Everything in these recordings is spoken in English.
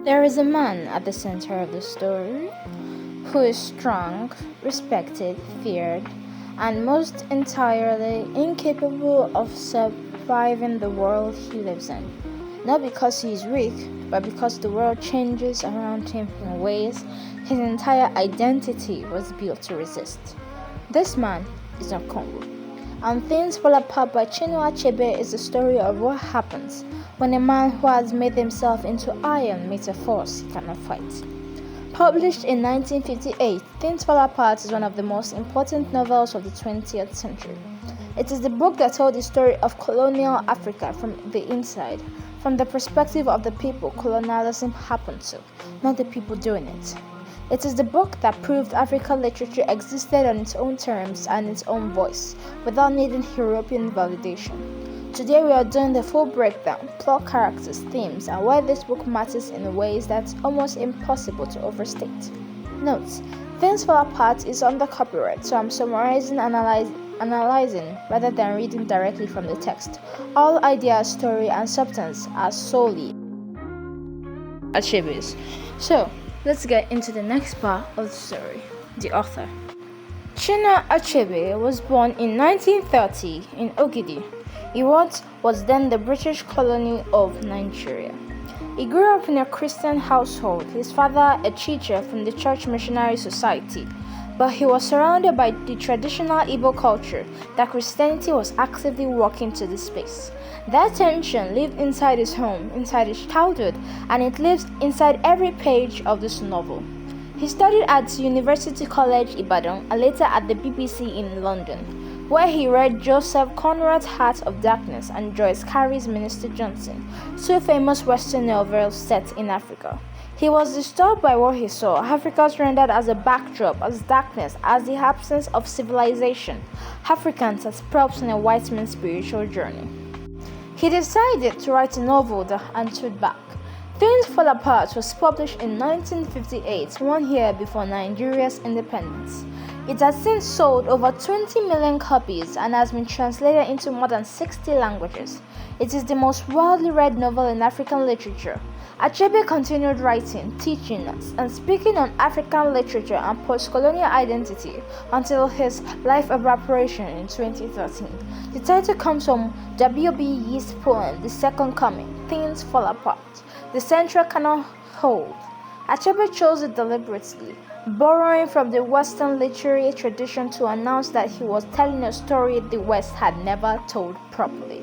There is a man at the center of the story who is strong, respected, feared, and most entirely incapable of surviving the world he lives in. Not because he is weak, but because the world changes around him in ways his entire identity was built to resist. This man is Okonkwo. And Things Fall Apart by Chinua Achebe is the story of what happens when a man who has made himself into iron meets a force he cannot fight. Published in 1958, Things Fall Apart is one of the most important novels of the 20th century. It is the book that told the story of colonial Africa from the inside, from the perspective of the people colonialism happened to, not the people doing it. It is the book that proved African literature existed on its own terms and its own voice, without needing European validation. Today we are doing the full breakdown, plot, characters, themes, and why this book matters in ways that's almost impossible to overstate. Note: Things Fall Apart is under copyright, so I'm summarizing and analyzing rather than reading directly from the text. All ideas, story, and substance are solely Achebe's. So, let's get into the next part of the story. The author. Chinua Achebe was born in 1930 in Ogidi. He was then the British colony of Nigeria. He grew up in a Christian household, his father a teacher from the Church Missionary Society, but he was surrounded by the traditional Igbo culture that Christianity was actively working to displace. That tension lived inside his home, inside his childhood, and it lives inside every page of this novel. He studied at University College Ibadan and later at the BBC in London, where he read Joseph Conrad's Heart of Darkness and Joyce Carey's Minister Johnson, two famous Western novels set in Africa. He was disturbed by what he saw, Africa's rendered as a backdrop, as darkness, as the absence of civilization, Africans as props in a white man's spiritual journey. He decided to write a novel and stood back. Things Fall Apart was published in 1958, 1 year before Nigeria's independence. It has since sold over 20 million copies and has been translated into more than 60 languages. It is the most widely read novel in African literature. Achebe continued writing, teaching, and speaking on African literature and post-colonial identity until his life evaporation in 2013. The title comes from W.B. Yeats' poem, The Second Coming, Things Fall Apart. The central cannot hold. Achebe chose it deliberately, borrowing from the Western literary tradition to announce that he was telling a story the West had never told properly.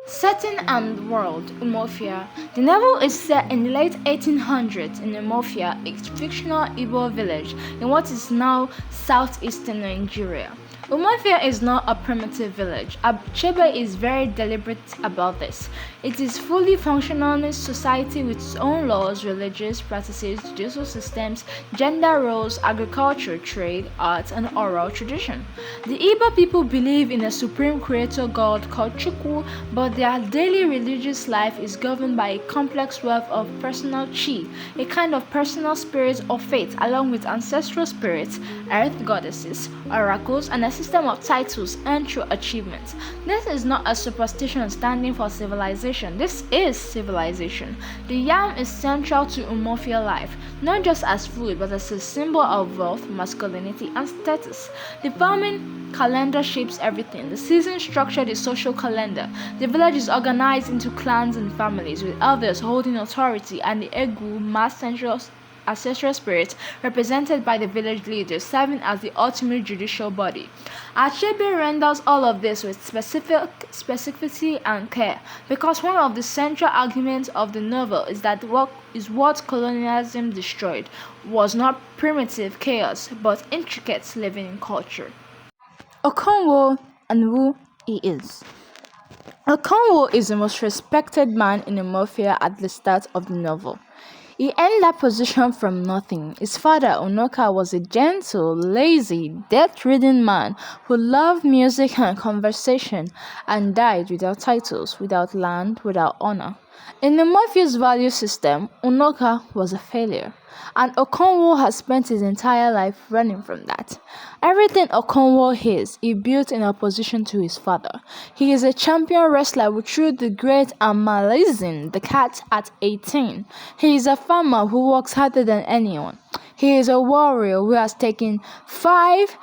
Setting and World Umuofia. The novel is set in the late 1800s in Umuofia, a fictional Igbo village in what is now southeastern Nigeria. Umuofia is not a primitive village. Achebe is very deliberate about this. It is fully functional society with its own laws, religious practices, judicial systems, gender roles, agriculture, trade, art, and oral tradition. The Igbo people believe in a supreme creator god called Chukwu, but their daily religious life is governed by a complex web of personal chi, a kind of personal spirit or faith, along with ancestral spirits, earth goddesses, oracles, and a system of titles earned through achievements. This is not a superstition standing for civilization. This is civilization. The yam is central to Umuofia life, not just as food, but as a symbol of wealth, masculinity, and status. The farming calendar shapes everything. The season structure the social calendar. The village is organized into clans and families, with elders holding authority, and the Egu, mass central ancestral spirits represented by the village leaders serving as the ultimate judicial body. Achebe renders all of this with specificity and care, because one of the central arguments of the novel is that what colonialism destroyed was not primitive chaos, but intricate living culture. Okonkwo and who he is. Okonkwo is the most respected man in Umuofia at the start of the novel. He earned that position from nothing. His father, Onoka, was a gentle, lazy, death-ridden man who loved music and conversation and died without titles, without land, without honor. In Umuofia's value system, Unoka was a failure, and Okonkwo has spent his entire life running from that. Everything Okonkwo is, he built in opposition to his father. He is a champion wrestler who threw the great Amalizin the cat at 18. He is a farmer who works harder than anyone. He is a warrior who has taken 5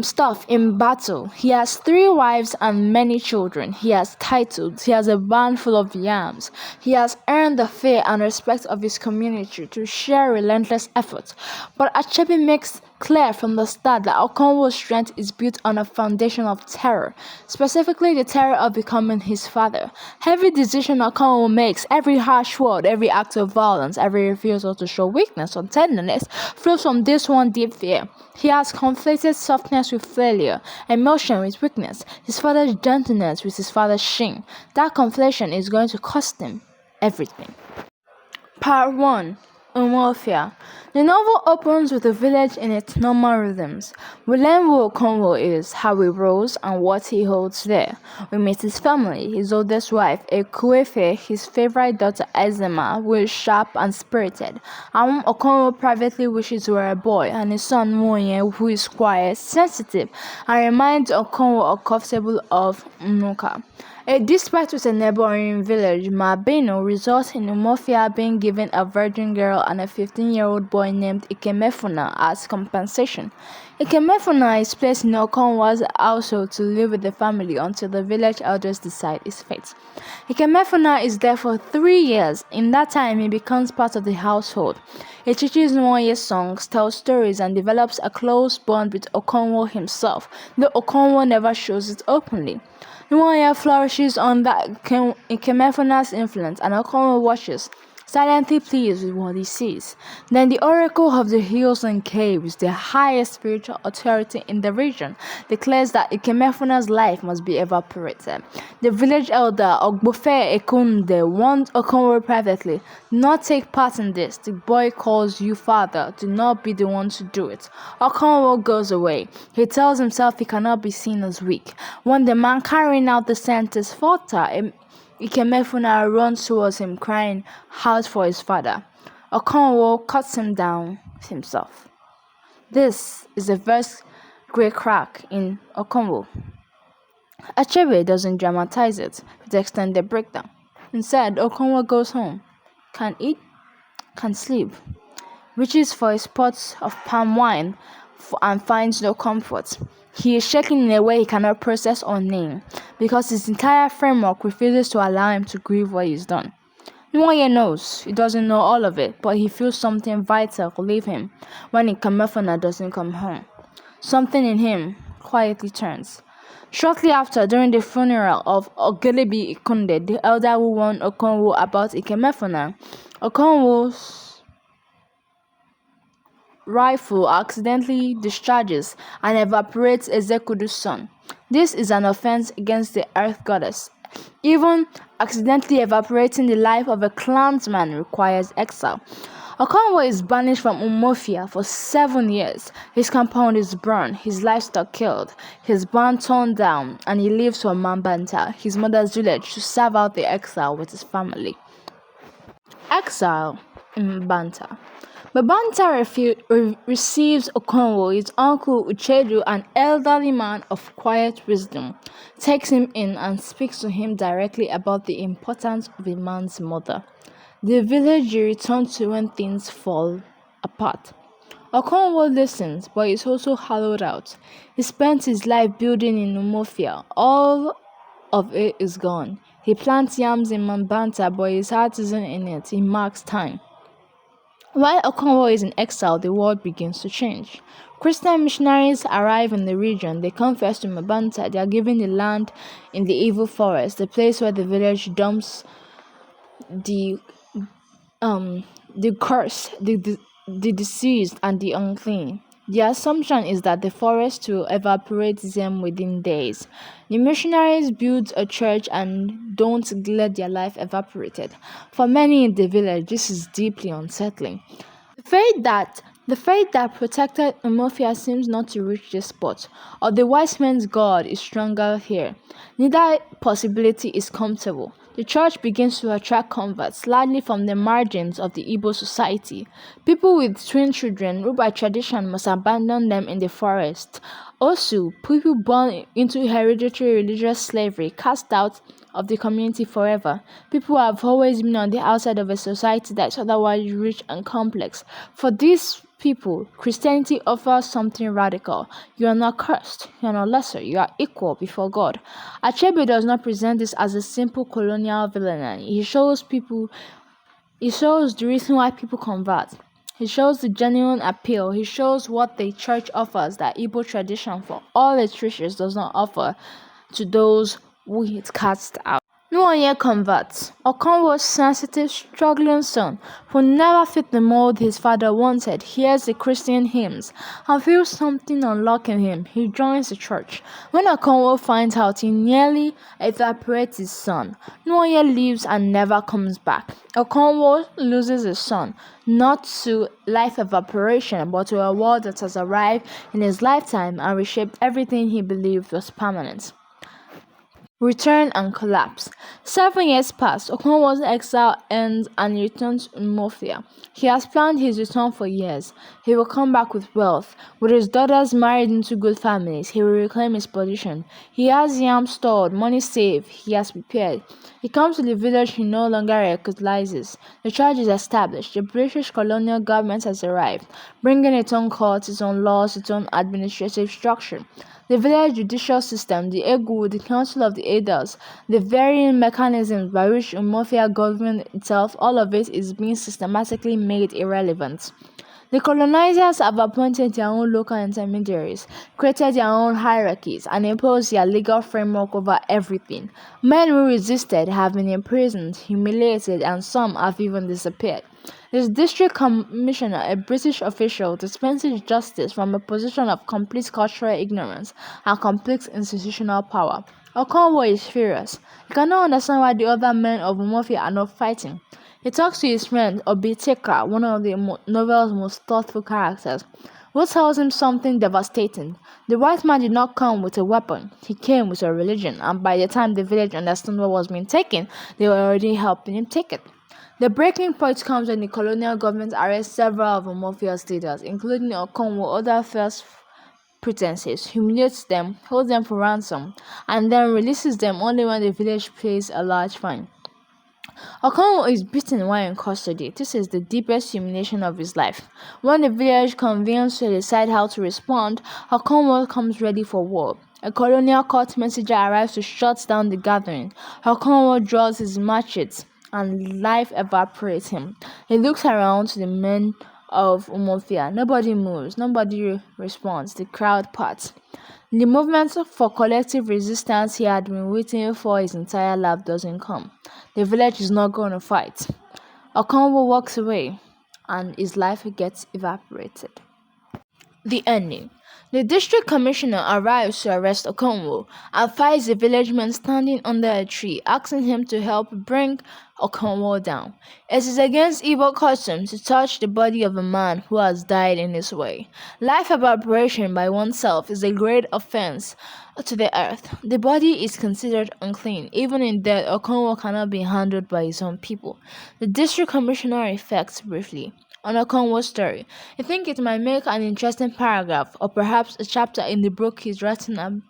stuff in battle. He has 3 wives and many children. He has titles. He has a band full of yams. He has earned the fear and respect of his community through sheer relentless effort. But Achebe makes clear from the start that Okonkwo's strength is built on a foundation of terror, specifically the terror of becoming his father. Every decision Okonkwo makes, every harsh word, every act of violence, every refusal to show weakness or tenderness flows from this one deep fear. He has conflated softness with failure, emotion with weakness, his father's gentleness with his father's shame. That conflation is going to cost him everything. Part 1. Umuofia. The novel opens with the village in its normal rhythms. We learn who Okonkwo is, how he rose, and what he holds there. We meet his family, his oldest wife, Ekuefe, his favorite daughter Ezema, who is sharp and spirited, and whom Okonkwo privately wishes were a boy, and his son Moye, who is quiet, sensitive, and reminds Okonkwo uncomfortable of Unoka. A dispute with a neighboring village, Mabeno, results in Umuofia being given a virgin girl and a 15-year-old boy named Ikemefuna as compensation. Ikemefuna is placed in Okonkwo's household to live with the family until the village elders decide his fate. Ikemefuna is there for 3 years. In that time, he becomes part of the household. He teaches Nwoye songs, tells stories, and develops a close bond with Okonkwo himself, though Okonkwo never shows it openly. Nwoye flourishes under Ikemefuna's influence, and Okonkwo watches, silently pleased with what he sees. Then the Oracle of the Hills and Caves, the highest spiritual authority in the region, declares that Ikemefuna's life must be evaporated. The village elder, Ogbofe Ekunde, warns Okonkwo privately, "Do not take part in this. The boy calls you father. Do not be the one to do it." Okonkwo goes away. He tells himself he cannot be seen as weak. When the man carrying out the sentence falters, Ikemefuna runs towards him, crying out for his father. Okonkwo cuts him down himself. This is the first great crack in Okonkwo. Achebe doesn't dramatize it to extend the breakdown. Instead, Okonkwo goes home, can eat, can sleep, reaches for his pot of palm wine and finds no comfort. He is shaken in a way he cannot process or name, because his entire framework refuses to allow him to grieve what he's done. Nwoye knows, he doesn't know all of it, but he feels something vital leave him when Ikemefuna doesn't come home. Something in him quietly turns. Shortly after, during the funeral of Ogelebi Ikunde, the elder who warned Okonkwo about Ikemefuna, Okonkwo's rifle accidentally discharges and evaporates Ezekudu's son. This is an offense against the earth goddess. Even accidentally evaporating the life of a clansman requires exile. Okonkwo is banished from Umuofia for 7 years. His compound is burned, his livestock killed, his barn torn down, and he leaves for Mbanta, his mother's village, to serve out the exile with his family. Exile in Mbanta. Mbanta receives Okonkwo, his uncle Uchedu, an elderly man of quiet wisdom, takes him in and speaks to him directly about the importance of a man's mother. The village you return to when things fall apart. Okonkwo listens, but is also hollowed out. He spent his life building in Umuofia. All of it is gone. He plants yams in Mbanta, but his heart isn't in it. He marks time. While Okonkwo is in exile, the world begins to change. Christian missionaries arrive in the region. They come first to Mbanta. They are given the land in the evil forest, the place where the village dumps the cursed, the deceased, and the unclean. The assumption is that the forest will evaporate them within days. The missionaries build a church and don't let their life evaporated. For many in the village, this is deeply unsettling. The faith that protected Umuofia seems not to reach this spot, or the wise man's God is stronger here. Neither possibility is comfortable. The church begins to attract converts, largely from the margins of the Igbo society. People with twin children, who by tradition must abandon them in the forest. Also, people born into hereditary religious slavery, cast out of the community forever. People who have always been on the outside of a society that is otherwise rich and complex. For these people, Christianity offers something radical. You are not cursed, you are not lesser, you are equal before God. Achebe does not present this as a simple colonial villainy. He shows the reason why people convert. He shows the genuine appeal. He shows what the church offers that Igbo tradition for all its riches does not offer to those who it casts out. No one yet converts. Okonkwo's sensitive, struggling son, who never fit the mold his father wanted, hears the Christian hymns and feels something unlock in him. He joins the church. When Okonkwo finds out, he nearly evaporates his son. No one yet leaves and never comes back. Okonkwo loses his son, not to life evaporation, but to a world that has arrived in his lifetime and reshaped everything he believed was permanent. Return and collapse. 7 years pass. Okonkwo's exile ends and he returns to Umuofia. He has planned his return for years. He will come back with wealth. With his daughters married into good families, he will reclaim his position. He has yam stored, money saved, he has prepared. He comes to the village he no longer recognizes. The church is established. The British colonial government has arrived, bringing its own courts, its own laws, its own administrative structure. The village judicial system, the Egu, the Council of the Elders, the varying mechanisms by which Umuofia government itself, all of it is being systematically made irrelevant. The colonizers have appointed their own local intermediaries, created their own hierarchies, and imposed their legal framework over everything. Men who resisted have been imprisoned, humiliated, and some have even disappeared. His district commissioner, a British official, dispenses justice from a position of complete cultural ignorance and complete institutional power. Okonkwo is furious. He cannot understand why the other men of Umuofia are not fighting. He talks to his friend Obiteka, one of the novel's most thoughtful characters, who tells him something devastating. The white man did not come with a weapon, he came with a religion, and by the time the village understood what was being taken, they were already helping him take it. The breaking point comes when the colonial government arrests several of Umuofia's leaders, including Okonkwo, other false pretenses, humiliates them, holds them for ransom, and then releases them only when the village pays a large fine. Okonkwo is beaten while in custody. This is the deepest humiliation of his life. When the village convenes to decide how to respond, Okonkwo comes ready for war. A colonial court messenger arrives to shut down the gathering. Okonkwo draws his machete and life evaporates him. He looks around to the men of Umuofia. Nobody moves, nobody responds. The crowd parts. The movement for collective resistance he had been waiting for his entire life doesn't come. The village is not going to fight. Okonkwo walks away and his life gets evaporated. The ending. The district commissioner arrives to arrest Okonkwo and finds the village man standing under a tree, asking him to help bring Okonkwo down. It is against Igbo custom to touch the body of a man who has died in this way. Life evaporation by oneself is a great offense to the earth. The body is considered unclean. Even in death, Okonkwo cannot be handled by his own people. The district commissioner reflects briefly on Okonkwo's story. I think it might make an interesting paragraph or perhaps a chapter in the book he's written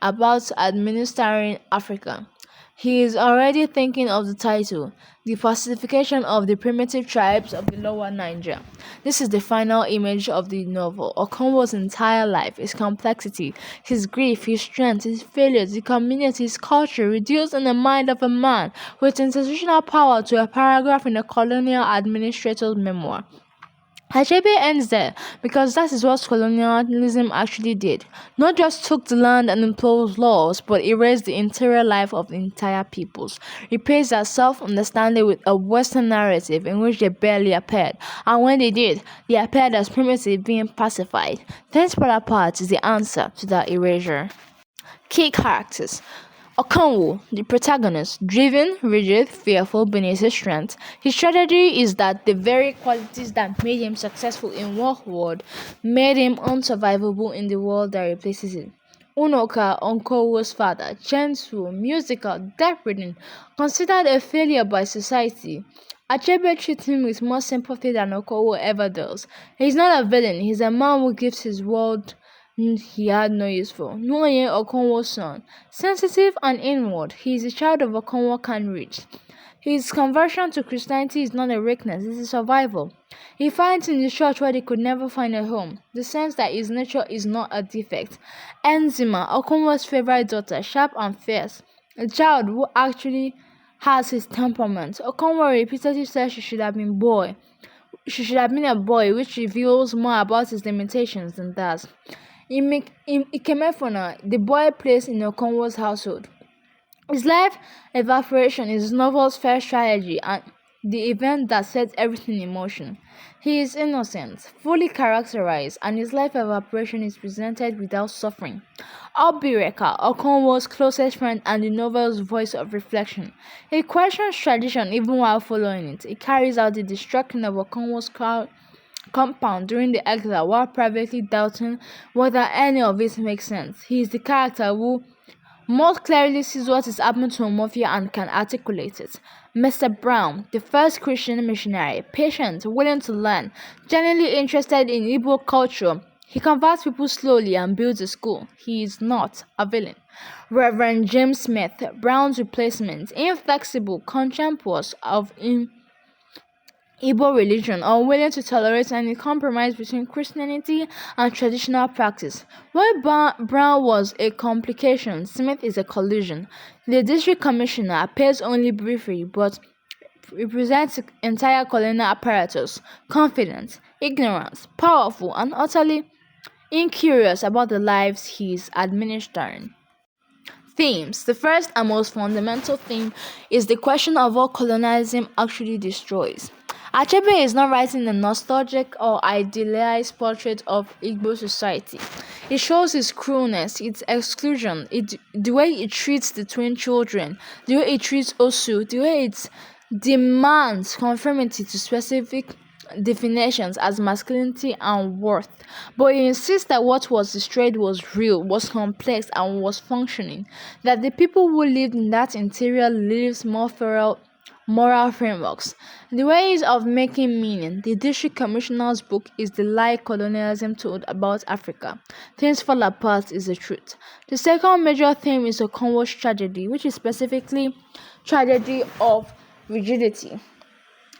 about administering Africa. He is already thinking of the title, The Pacification of the Primitive Tribes of the Lower Niger. This is the final image of the novel. Okonkwo's entire life, his complexity, his grief, his strength, his failures, the community, his culture, reduced in the mind of a man with institutional power to a paragraph in a colonial administrator's memoir. Achebe ends there because that is what colonialism actually did. Not just took the land and imposed laws, but erased the interior life of the entire peoples. Replaced their self-understanding with a Western narrative in which they barely appeared, and when they did, they appeared as primitive being pacified. Ten spread part is the answer to that erasure. Key characters. Okonkwo, the protagonist, driven, rigid, fearful beneath his strength. His strategy is that the very qualities that made him successful in one world made him unsurvivable in the world that replaces it. Unoka Onkwo's father, gentle, musical, depth-reading, considered a failure by society. Achebe treats him with more sympathy than Okonkwo ever does. He's not a villain, he's a man who gives his world he had no use for. Nwoye Okonkwo's son, sensitive and inward, he is a child of Okonkwo can reach. His conversion to Christianity is not a weakness, it is a survival. He finds in the church where he could never find a home, the sense that his nature is not a defect. Enzima, Okonkwo's favorite daughter, sharp and fierce, a child who actually has his temperament. Okonkwo repeatedly says she should have been a boy, which reveals more about his limitations than that. In Ikemefuna, the boy plays in Okonkwo's household. His life evaporation is the novel's first tragedy and the event that sets everything in motion. He is innocent, fully characterized, and his life evaporation is presented without suffering. Obireka, Okonkwo's closest friend and the novel's voice of reflection. He questions tradition even while following it. He carries out the destruction of Okonkwo's compound during the exile while privately doubting whether any of it makes sense. He is the character who most clearly sees what is happening to Umuofia and can articulate it. Mr. Brown, the first Christian missionary, patient, willing to learn, genuinely interested in Igbo culture. He converts people slowly and builds a school. He is not a villain. Reverend James Smith, Brown's replacement, inflexible, contemptuous of Igbo religion, unwilling to tolerate any compromise between Christianity and traditional practice. While Brown was a complication, Smith is a collision. The district commissioner appears only briefly but represents the entire colonial apparatus, confident, ignorant, powerful, and utterly incurious about the lives he is administering. Themes. The first and most fundamental theme is the question of what colonialism actually destroys. Achebe is not writing a nostalgic or idealized portrait of Igbo society. It shows its cruelness, its exclusion, the way it treats the twin children, the way it treats Osu, the way it demands conformity to specific definitions as masculinity and worth. But it insists that what was destroyed was real, was complex, and was functioning. That the people who lived in that interior lives more feral moral frameworks. The ways of making meaning. The district commissioner's book is the lie colonialism told about Africa. Things fall apart is the truth. The second major theme is Okonkwo's tragedy, which is specifically tragedy of rigidity.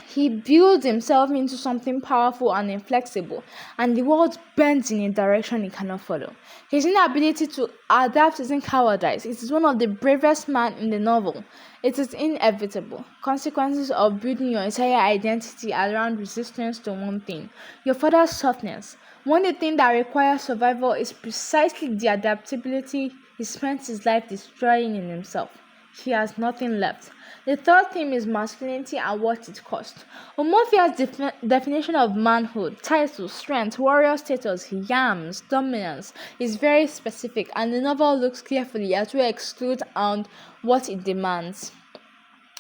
He builds himself into something powerful and inflexible, and the world bends in a direction he cannot follow. His inability to adapt isn't cowardice. It is one of the bravest men in the novel. It is inevitable. Consequences of building your entire identity around resistance to one thing. Your father's softness. When the thing that requires survival is precisely the adaptability he spent his life destroying in himself. He has nothing left. The third theme is masculinity and what it cost. Umuofia's definition of manhood, title, strength, warrior status, yams, dominance is very specific, and the novel looks carefully at who excludes and what it demands.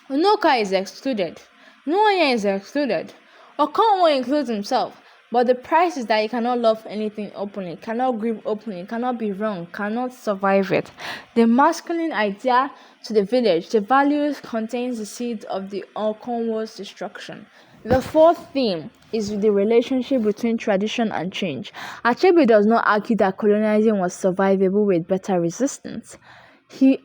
Unoka is excluded. Nwoye is excluded. Okonkwo includes himself. But the price is that he cannot love anything openly, cannot grieve openly, cannot be wrong, cannot survive it. The masculine idea to the village, the values contains the seeds of the Okonkwo's destruction. The fourth theme is the relationship between tradition and change. Achebe does not argue that colonialism was survivable with better resistance. The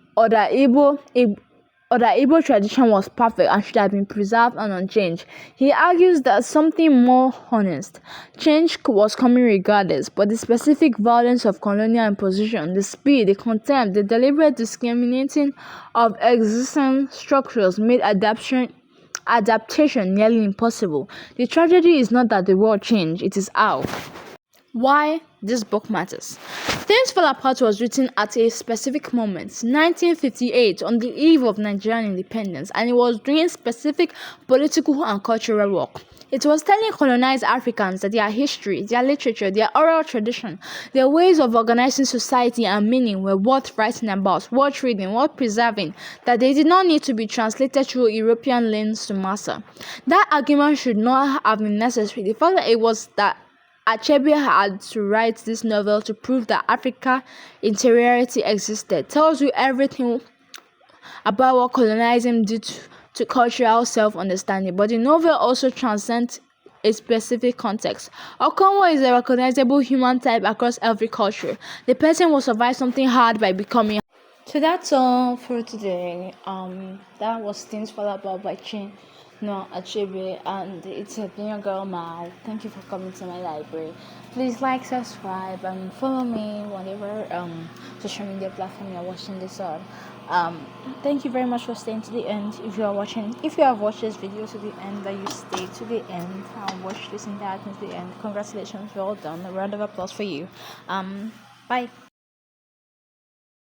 Igbo tradition was perfect and should have been preserved and unchanged. He argues that something more honest. Change was coming regardless, but the specific violence of colonial imposition, the speed, the contempt, the deliberate discriminating of existing structures made adaptation nearly impossible. The tragedy is not that the world changed, it is how. Why this book matters. Things Fall Apart was written at a specific moment, 1958, on the eve of Nigerian independence, and it was doing specific political and cultural work. It was telling colonized Africans that their history, their literature, their oral tradition, their ways of organizing society and meaning were worth writing about, worth reading, worth preserving, that they did not need to be translated through European lens to master. That argument should not have been necessary. The fact that it was that Achebe had to write this novel to prove that Africa interiority existed. Tells you everything about what colonialism did to cultural self-understanding, but the novel also transcends a specific context. Okonkwo is a recognizable human type across every culture. The person will survive something hard by becoming. So that's all for today. That was Things Fall Apart by Chinua Achebe, and it's a new girl Mal. Thank you for coming to my library. Please like, subscribe, and follow me whatever social media platform you're watching this on. Thank you very much for staying to the end. If you have watched this video to the end, that you stayed to the end and watched this entire thing to the end, congratulations, well done. A round of applause for you. Bye.